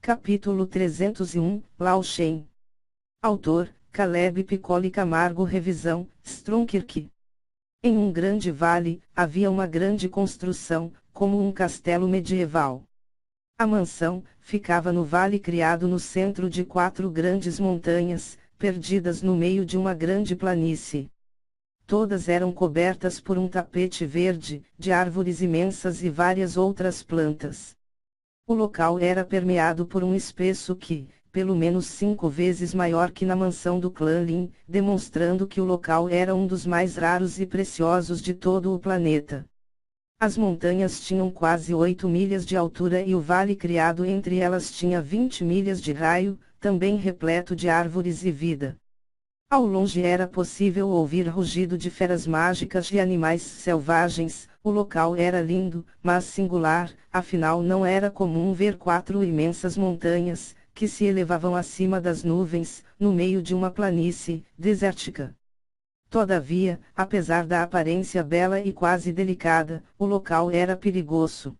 Capítulo 301, Lao Shen. Autor, Caleb Piccoli Camargo. Revisão, Stronkirk. Em um grande vale, havia uma grande construção, como um castelo medieval. A mansão ficava no vale criado no centro de 4 grandes montanhas, perdidas no meio de uma grande planície. Todas eram cobertas por um tapete verde, de árvores imensas e várias outras plantas. O local era permeado por um espesso que, pelo menos 5 vezes maior que na mansão do clã Lin, demonstrando que o local era um dos mais raros e preciosos de todo o planeta. As montanhas tinham quase 8 milhas de altura e o vale criado entre elas tinha 20 milhas de raio, também repleto de árvores e vida. Ao longe era possível ouvir rugido de feras mágicas e animais selvagens. O local era lindo, mas singular, afinal não era comum ver 4 imensas montanhas, que se elevavam acima das nuvens, no meio de uma planície desértica. Todavia, apesar da aparência bela e quase delicada, o local era perigoso.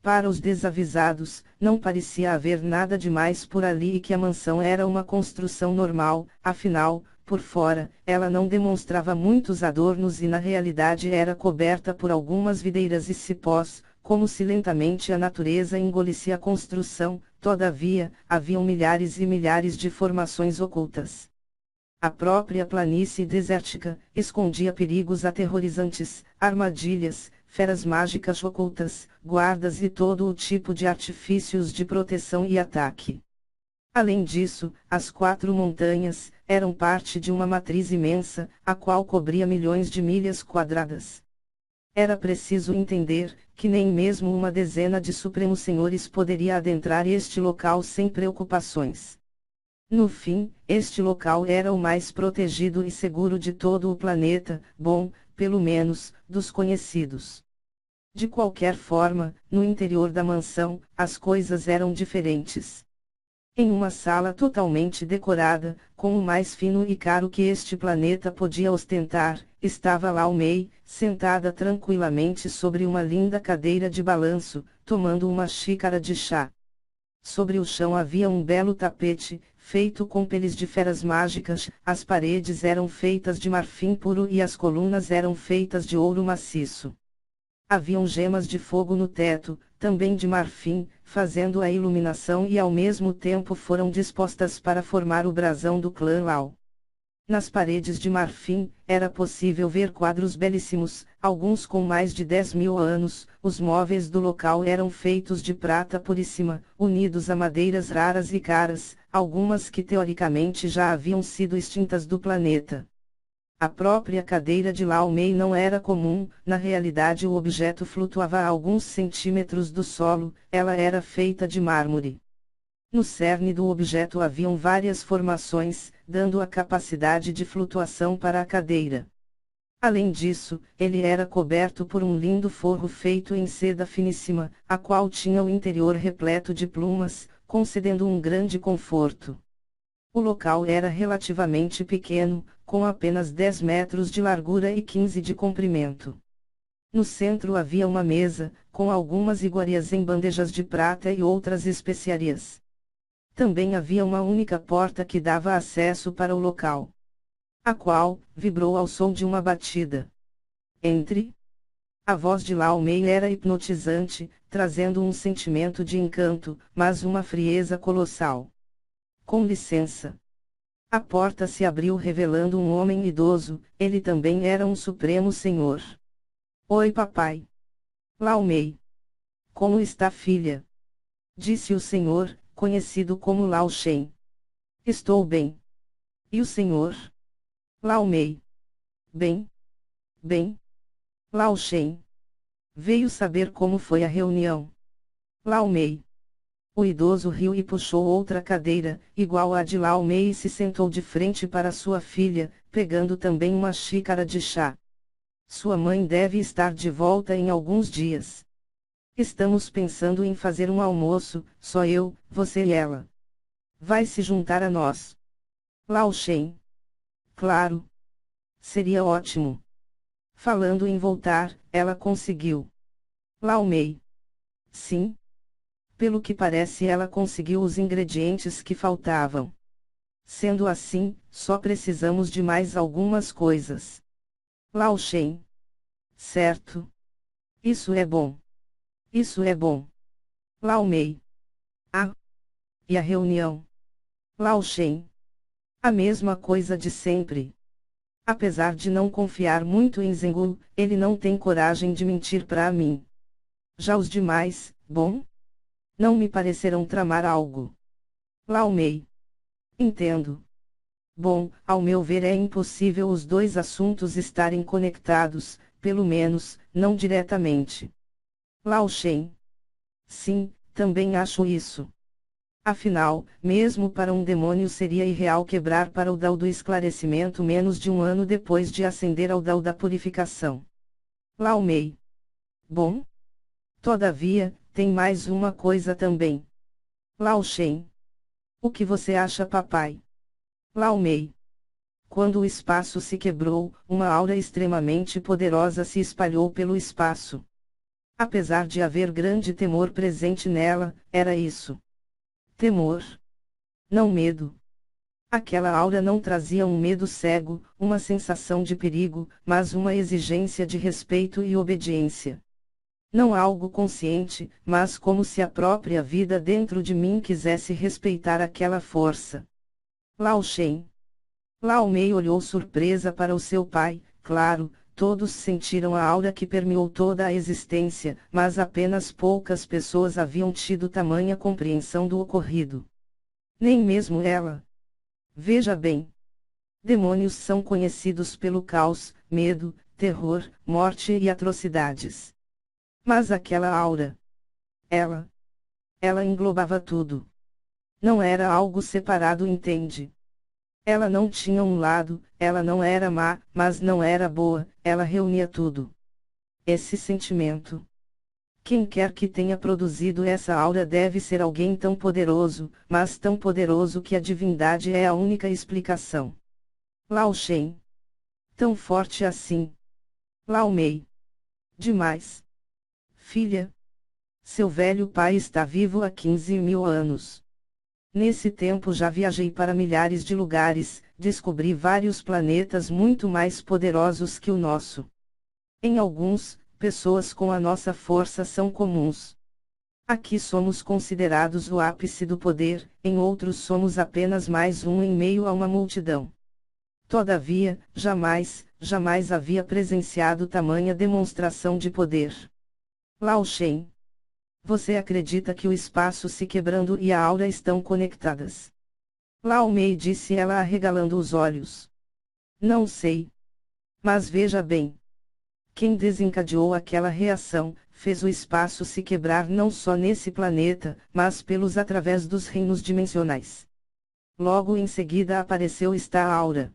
Para os desavisados, não parecia haver nada demais por ali e que a mansão era uma construção normal, afinal, por fora, ela não demonstrava muitos adornos e na realidade era coberta por algumas videiras e cipós, como se lentamente a natureza engolisse a construção. Todavia, haviam milhares e milhares de formações ocultas. A própria planície desértica escondia perigos aterrorizantes, armadilhas, feras mágicas ocultas, guardas e todo o tipo de artifícios de proteção e ataque. Além disso, as 4 montanhas eram parte de uma matriz imensa, a qual cobria milhões de milhas quadradas. Era preciso entender que nem mesmo uma dezena de supremos senhores poderia adentrar este local sem preocupações. No fim, este local era o mais protegido e seguro de todo o planeta, bom, pelo menos, dos conhecidos. De qualquer forma, no interior da mansão, as coisas eram diferentes. Em uma sala totalmente decorada, com o mais fino e caro que este planeta podia ostentar, estava Lao Mei, sentada tranquilamente sobre uma linda cadeira de balanço, tomando uma xícara de chá. Sobre o chão havia um belo tapete, feito com peles de feras mágicas, as paredes eram feitas de marfim puro e as colunas eram feitas de ouro maciço. Haviam gemas de fogo no teto, também de marfim, fazendo a iluminação e ao mesmo tempo foram dispostas para formar o brasão do clã Lao. Nas paredes de marfim, era possível ver quadros belíssimos, alguns com mais de 10.000 anos. Os móveis do local eram feitos de prata puríssima, unidos a madeiras raras e caras, algumas que teoricamente já haviam sido extintas do planeta. A própria cadeira de Lao Mei não era comum, na realidade o objeto flutuava a alguns centímetros do solo, ela era feita de mármore. No cerne do objeto haviam várias formações, dando a capacidade de flutuação para a cadeira. Além disso, ele era coberto por um lindo forro feito em seda finíssima, a qual tinha o interior repleto de plumas, concedendo um grande conforto. O local era relativamente pequeno, com apenas 10 metros de largura e 15 de comprimento. No centro havia uma mesa, com algumas iguarias em bandejas de prata e outras especiarias. Também havia uma única porta que dava acesso para o local, a qual vibrou ao som de uma batida. Entre. A voz de Lao Mei era hipnotizante, trazendo um sentimento de encanto, mas uma frieza colossal. Com licença. A porta se abriu revelando um homem idoso, ele também era um supremo senhor. Oi papai. Lao Mei. Como está filha? Disse o senhor, conhecido como Lao Shen. Estou bem. E o senhor? Lao Mei. Bem. Bem. Lao Shen. Veio saber como foi a reunião. Lao Mei. O idoso riu e puxou outra cadeira, igual à de Lao Mei e se sentou de frente para sua filha, pegando também uma xícara de chá. Sua mãe deve estar de volta em alguns dias. Estamos pensando em fazer um almoço, só eu, você e ela. Vai se juntar a nós. Lao Shen. Claro. Seria ótimo. Falando em voltar, ela conseguiu. Lao Mei. Sim. Pelo que parece, ela conseguiu os ingredientes que faltavam. Sendo assim, só precisamos de mais algumas coisas. Lao Shen. Certo. Isso é bom. Isso é bom. Lao Mei. Ah. E a reunião? Lao Shen. A mesma coisa de sempre. Apesar de não confiar muito em Zengul, ele não tem coragem de mentir para mim. Já os demais, bom? Não me parecerão tramar algo. Lao Mei. Entendo. Bom, ao meu ver é impossível os dois assuntos estarem conectados, pelo menos, não diretamente. Lao Shen. Sim, também acho isso. Afinal, mesmo para um demônio seria irreal quebrar para o Dao do esclarecimento menos de um ano depois de ascender ao Dao da purificação. Lao Mei. Bom? Todavia, tem mais uma coisa também. Lao Shen. O que você acha, papai? Lao Mei. Quando o espaço se quebrou, uma aura extremamente poderosa se espalhou pelo espaço. Apesar de haver grande temor presente nela, era isso. Temor. Não medo. Aquela aura não trazia um medo cego, uma sensação de perigo, mas uma exigência de respeito e obediência. Não algo consciente, mas como se a própria vida dentro de mim quisesse respeitar aquela força. Lao Shen. Lao Mei olhou surpresa para o seu pai, claro, todos sentiram a aura que permeou toda a existência, mas apenas poucas pessoas haviam tido tamanha compreensão do ocorrido. Nem mesmo ela. Veja bem. Demônios são conhecidos pelo caos, medo, terror, morte e atrocidades. Mas aquela aura. Ela englobava tudo. Não era algo separado, entende? Ela não tinha um lado, ela não era má, mas não era boa, ela reunia tudo. Esse sentimento. Quem quer que tenha produzido essa aura deve ser alguém tão poderoso, mas tão poderoso que a divindade é a única explicação. Lao Shen. Tão forte assim. Lao Mei. Demais. Filha. Seu velho pai está vivo há 15.000 anos. Nesse tempo já viajei para milhares de lugares, descobri vários planetas muito mais poderosos que o nosso. Em alguns, pessoas com a nossa força são comuns. Aqui somos considerados o ápice do poder, em outros somos apenas mais um em meio a uma multidão. Todavia, jamais havia presenciado tamanha demonstração de poder. Lao Shen. Você acredita que o espaço se quebrando e a aura estão conectadas? Lao Mei, disse ela arregalando os olhos. Não sei. Mas veja bem. Quem desencadeou aquela reação, fez o espaço se quebrar não só nesse planeta, mas pelos através dos reinos dimensionais. Logo em seguida apareceu esta aura.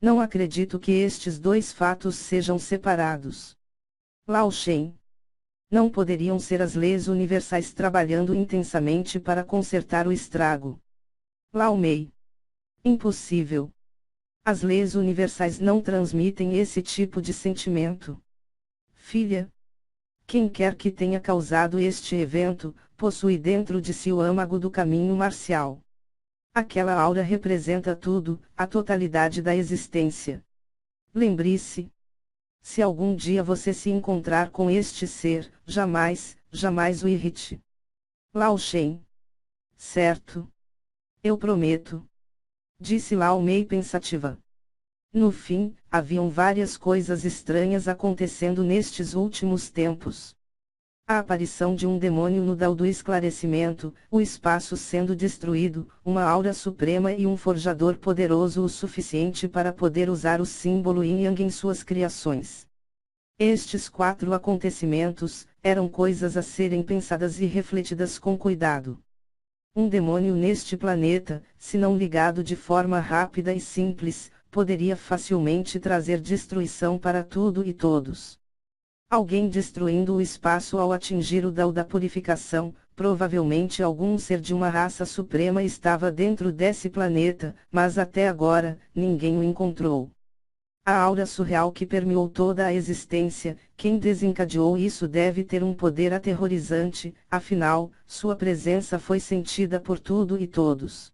Não acredito que estes dois fatos sejam separados. Lao Shen. Não poderiam ser as leis universais trabalhando intensamente para consertar o estrago. Lao Mei. Impossível. As leis universais não transmitem esse tipo de sentimento. Filha. Quem quer que tenha causado este evento, possui dentro de si o âmago do caminho marcial. Aquela aura representa tudo, a totalidade da existência. Lembre-se. Se algum dia você se encontrar com este ser, jamais o irrite. Lao Shen. Certo. Eu prometo. Disse Lao Mei pensativa. No fim, haviam várias coisas estranhas acontecendo nestes últimos tempos. A aparição de um demônio no Dao do esclarecimento, o espaço sendo destruído, uma aura suprema e um forjador poderoso o suficiente para poder usar o símbolo Yin Yang em suas criações. Estes 4 acontecimentos, eram coisas a serem pensadas e refletidas com cuidado. Um demônio neste planeta, se não ligado de forma rápida e simples, poderia facilmente trazer destruição para tudo e todos. Alguém destruindo o espaço ao atingir o Dao da purificação, provavelmente algum ser de uma raça suprema estava dentro desse planeta, mas até agora, ninguém o encontrou. A aura surreal que permeou toda a existência, quem desencadeou isso deve ter um poder aterrorizante, afinal, sua presença foi sentida por tudo e todos.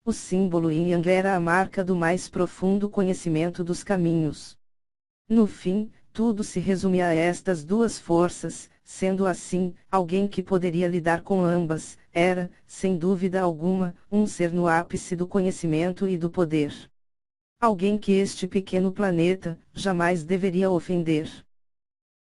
O símbolo Yin Yang era a marca do mais profundo conhecimento dos caminhos. No fim, tudo se resumia a estas duas forças, sendo assim, alguém que poderia lidar com ambas, era, sem dúvida alguma, um ser no ápice do conhecimento e do poder. Alguém que este pequeno planeta jamais deveria ofender.